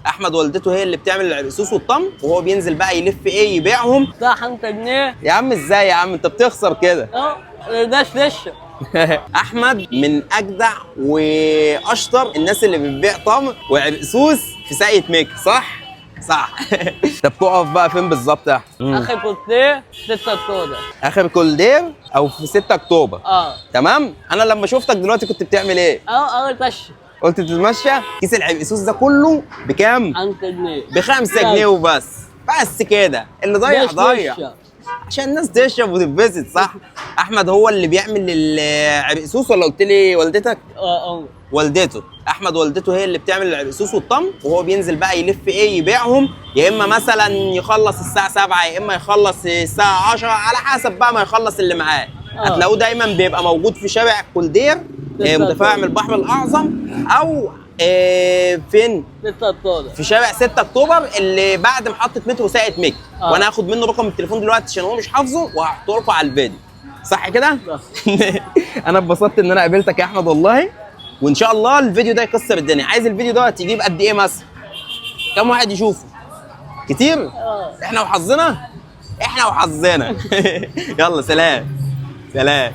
احمد والدته هي اللي بتعمل العرقسوس والطمر، وهو بينزل بقى يلف ايه يبيعهم. صح 5 جنيه. يا عم ازاي يا عم انت بتخسر كده؟ ده لسه. احمد من اجدع واشطر الناس اللي بتبيع طمر وعرقسوس في ساقية مكة، صح؟ صح. انت بتقف بقى فين بالظبط يا احمد؟ اخر كوتيه 6 اكتوبر. اخر كولدير او في 6 اكتوبر. اه تمام. انا لما شفتك دلوقتي كنت بتعمل ايه؟ اول تش. قلت تتمشى. كيس العرقسوس ده كله بكام؟ 5 جنيه. ب5 جنيه وبس. بس كده اللي ضيع ضيع عشان الناس تشرب وتتبسط، صح؟ احمد هو اللي بيعمل العرقسوس ولا قلت لي والدتك؟ والدته. احمد والدته هي اللي بتعمل العرقسوس والطمر، وهو بينزل بقى يلف ايه يبيعهم، يا اما مثلا يخلص الساعه 7 يا اما يخلص الساعه 10 على حسب بقى ما يخلص اللي معاه. هتلاقوه دايما بيبقى موجود في شارع الكولدير متفاعل من البحر الاعظم، او فين؟ 6 اكتوبر. في شارع 6 اكتوبر اللي بعد محطه مترو ساقية مكة. وانا هاخد منه رقم التليفون دلوقتي عشان هو مش حافظه وهحطه لكم على الفيديو، صح كده؟ انا اتبسطت ان انا قابلتك يا احمد والله، وان شاء الله الفيديو ده يكسر الدنيا. عايز الفيديو ده يجيب قد ايه مثلا؟ كم واحد يشوفه؟ كتير؟ احنا وحظنا؟ احنا وحظنا. يلا سلام. سلام.